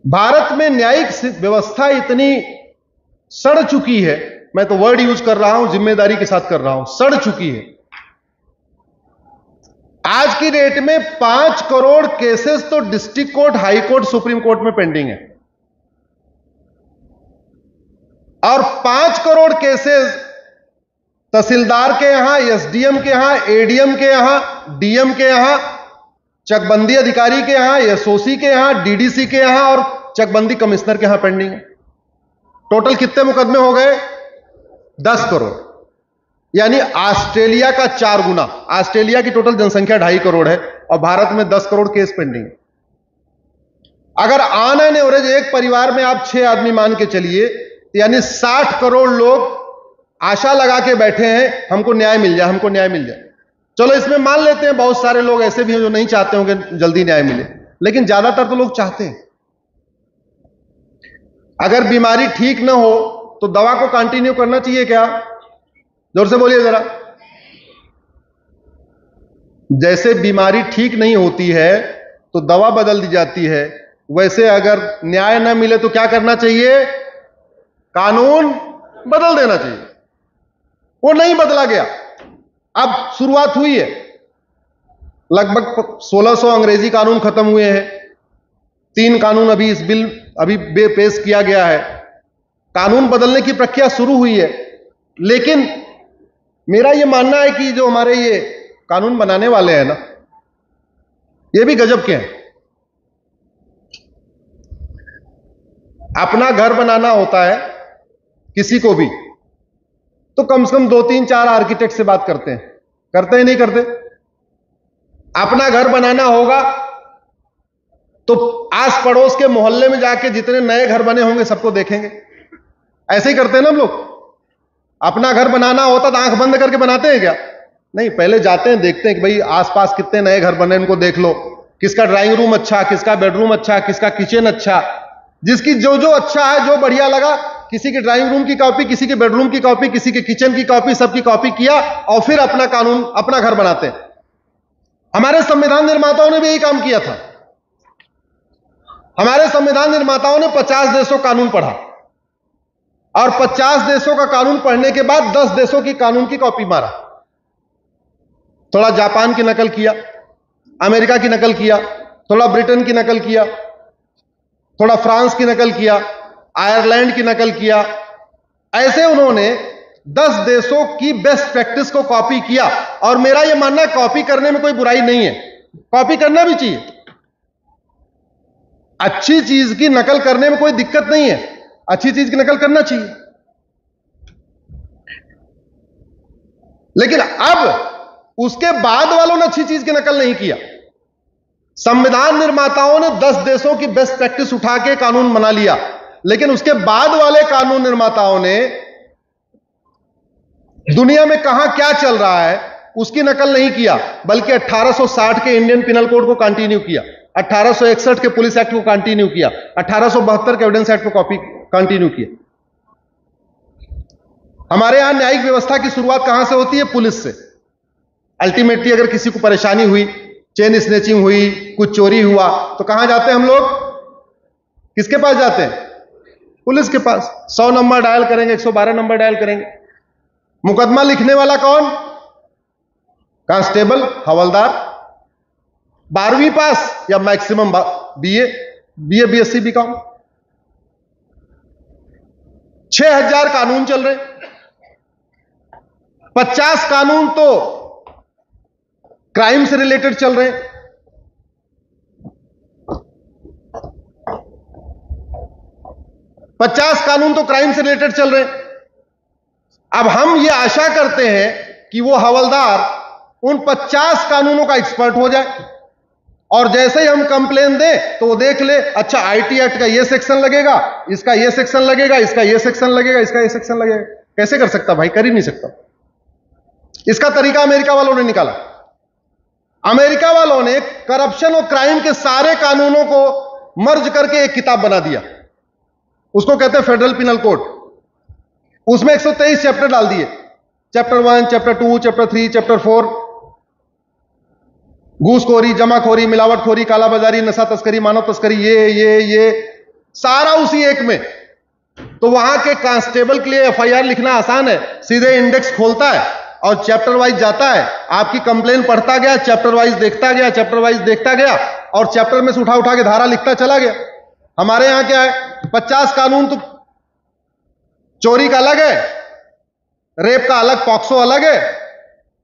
भारत में न्यायिक व्यवस्था इतनी सड़ चुकी है, मैं तो वर्ड यूज कर रहा हूं, जिम्मेदारी के साथ कर रहा हूं, सड़ चुकी है। आज की डेट में 5 करोड़ केसेस तो district court, high court, supreme court में पेंडिंग है, और 5 करोड़ केसेस तहसीलदार के यहां, एसडीएम के यहां, एडीएम के यहां, डीएम के यहां, चकबंदी अधिकारी के यहां, एसओसी के यहां, डीडीसी के यहां और चकबंदी कमिश्नर के यहां पेंडिंग है। टोटल कितने मुकदमे हो गए? 10 करोड़, यानी ऑस्ट्रेलिया का 4 गुना। ऑस्ट्रेलिया की टोटल जनसंख्या 2.5 करोड़ है और भारत में 10 करोड़ केस पेंडिंग है। अगर ऑन एन एवरेज एक परिवार में आप 6 आदमी मान के चलिए, यानी 60 करोड़ लोग आशा लगा के बैठे हैं हमको न्याय मिल जाए, हमको न्याय मिल जाए। चलो इसमें मान लेते हैं बहुत सारे लोग ऐसे भी हैं जो नहीं चाहते होंगे जल्दी न्याय मिले, लेकिन ज्यादातर तो लोग चाहते हैं। अगर बीमारी ठीक ना हो तो दवा को कंटिन्यू करना चाहिए क्या? जोर से बोलिए जरा। जैसे बीमारी ठीक नहीं होती है तो दवा बदल दी जाती है, वैसे अगर न्याय ना मिले तो क्या करना चाहिए? कानून बदल देना चाहिए। वो नहीं बदला गया। अब शुरुआत हुई है, लगभग 1600 अंग्रेजी कानून खत्म हुए हैं, 3 कानून अभी इस बिल अभी पेश किया गया है। कानून बदलने की प्रक्रिया शुरू हुई है, लेकिन मेरा यह मानना है कि जो हमारे ये कानून बनाने वाले हैं ना, ये भी गजब के हैं। अपना घर बनाना होता है किसी को भी तो कम से कम 2-3-4 आर्किटेक्ट से बात करते हैं नहीं करते? अपना घर बनाना होगा तो आस पड़ोस के मोहल्ले में जाके जितने नए घर बने होंगे सबको देखेंगे। ऐसे ही करते हैं ना हम लोग। अपना घर बनाना होता तो आंख बंद करके बनाते हैं क्या? नहीं, पहले जाते हैं, देखते हैं कि भाई आसपास कितने नए घर बने, इनको देख लो, किसका ड्राइंग रूम अच्छा, किसका बेडरूम अच्छा, किसका किचन अच्छा, जिसकी जो जो अच्छा है, जो बढ़िया लगा, किसी के ड्राइंग रूम की कॉपी, किसी के बेडरूम की कॉपी, किसी के किचन की कॉपी, सबकी कॉपी किया और फिर अपना कानून, अपना घर बनाते हैं। हमारे संविधान निर्माताओं ने भी यही काम किया था। हमारे संविधान निर्माताओं ने 50 देशों कानून पढ़ा और 50 देशों का कानून पढ़ने के बाद 10 देशों की कानून की कॉपी मारा। थोड़ा जापान की नकल किया, अमेरिका की नकल किया, थोड़ा ब्रिटेन की नकल किया, थोड़ा फ्रांस की नकल किया, आयरलैंड की नकल किया। ऐसे उन्होंने 10 देशों की बेस्ट प्रैक्टिस को कॉपी किया। और मेरा यह मानना है कॉपी करने में कोई बुराई नहीं है, कॉपी करना भी चाहिए। अच्छी चीज की नकल करने में कोई दिक्कत नहीं है, अच्छी चीज की नकल करना चाहिए। लेकिन अब उसके बाद वालों ने अच्छी चीज की नकल नहीं किया। संविधान निर्माताओं ने 10 देशों की बेस्ट प्रैक्टिस उठा के कानून बना लिया, लेकिन उसके बाद वाले कानून निर्माताओं ने दुनिया में कहां क्या चल रहा है उसकी नकल नहीं किया, बल्कि 1860 के इंडियन पिनल कोड को कंटिन्यू किया, 1861 के पुलिस एक्ट को कंटिन्यू किया, 1872 के एविडेंस एक्ट को कॉपी कंटिन्यू किया। हमारे यहां न्यायिक व्यवस्था की शुरुआत कहां से होती है? पुलिस से। अल्टीमेटली अगर किसी को परेशानी हुई, चेन स्नेचिंग हुई, कुछ चोरी हुआ, तो कहां जाते हैं हम लोग? किसके पास जाते हैं? पुलिस के पास। 100 नंबर डायल करेंगे, 112 नंबर डायल करेंगे। मुकदमा लिखने वाला कौन? कांस्टेबल, हवलदार, 12वीं पास या मैक्सिमम बीए, बीएससी, बीकॉम। 6000 कानून चल रहे, 50 कानून तो क्राइम से रिलेटेड चल रहे, 50 कानून तो क्राइम से रिलेटेड चल रहे। अब हम ये आशा करते हैं कि वो हवलदार उन 50 कानूनों का एक्सपर्ट हो जाए और जैसे ही हम कंप्लेन दें तो वो देख ले, अच्छा आईटी एक्ट का ये सेक्शन लगेगा, इसका ये सेक्शन लगेगा, इसका ये सेक्शन लगेगा, इसका ये सेक्शन लगेगा। कैसे कर सकता भाई? कर ही नहीं सकता। इसका तरीका अमेरिका वालों ने निकाला। अमेरिका वालों ने करप्शन और क्राइम के सारे कानूनों को मर्ज करके एक किताब बना दिया, उसको कहते हैं फेडरल पिनल कोड। उसमें 123 चैप्टर डाल दिए, चैप्टर 1, चैप्टर 2, चैप्टर 3, चैप्टर 4। घूसखोरी, जमाखोरी, मिलावटखोरी, कालाबाजारी, नशा तस्करी, मानव तस्करी, ये सारा उसी एक में। तो वहां के कांस्टेबल के लिए एफआईआर लिखना आसान है, सीधे इंडेक्स खोलता है और चैप्टर वाइज जाता है, आपकी कंप्लेन पढ़ता गया, चैप्टर वाइज देखता गया, चैप्टर वाइज देखता गया और चैप्टर में से उठा उठा के धारा लिखता चला गया। हमारे यहां क्या है, 50 कानून, तो चोरी का अलग है, रेप का अलग, पॉक्सो अलग है,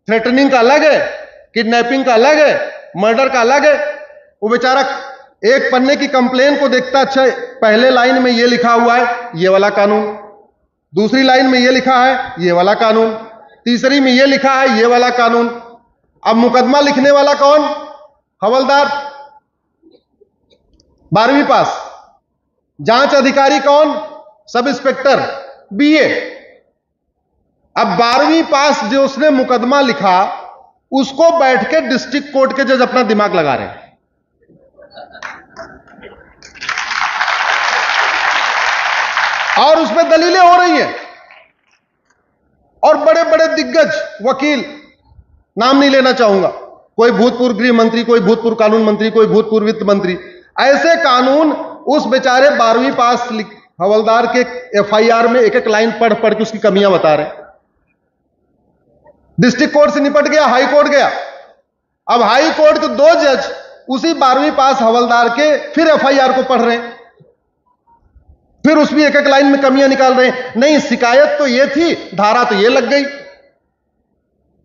थ्रेटनिंग का अलग है, किडनैपिंग का अलग है, मर्डर का अलग है। वो बेचारा एक पन्ने की कंप्लेन को देखता, अच्छा पहले लाइन में ये लिखा हुआ है ये वाला कानून, दूसरी लाइन में ये लिखा है ये वाला कानून, तीसरी में ये लिखा है ये वाला कानून। अब मुकदमा लिखने वाला कौन? हवलदार, 12वीं पास। जांच अधिकारी कौन? Sub inspector, BA. अब 12वीं पास जो उसने मुकदमा लिखा, उसको बैठ के डिस्ट्रिक्ट कोर्ट के जज अपना दिमाग लगा रहे हैं। और उसमें दलीलें हो रही हैं, और बड़े बड़े दिग्गज वकील, नाम नहीं लेना चाहूंगा, कोई भूतपूर्व गृह मंत्री, कोई भूतपूर्व कानून मंत्री, कोई भूतपूर्व वित्त मंत्री, ऐसे कानून उस बेचारे 12वीं पास हवलदार के एफआईआर में एक एक लाइन पढ़ पढ़ के उसकी कमियां बता रहे। डिस्ट्रिक्ट कोर्ट से निपट गया, हाई कोर्ट गया। अब हाई कोर्ट के 2 जज उसी 12वीं पास हवलदार के फिर एफआईआर को पढ़ रहे हैं, फिर उसमें एक एक लाइन में कमियां निकाल रहे हैं। नहीं, शिकायत तो ये थी, धारा तो ये लग गई,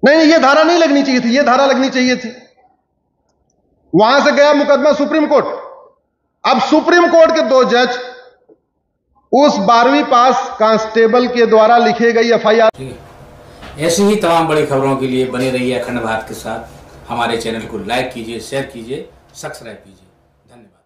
नहीं ये धारा नहीं लगनी चाहिए थी, ये धारा लगनी चाहिए थी। वहां से गया मुकदमा सुप्रीम कोर्ट। अब सुप्रीम कोर्ट के 2 जज उस 12वीं पास कांस्टेबल के द्वारा लिखे गई एफआईआर। ऐसी ही तमाम बड़ी खबरों के लिए बने रहिए अखंड भारत के साथ। हमारे चैनल को लाइक कीजिए, शेयर कीजिए, सब्सक्राइब कीजिए। धन्यवाद।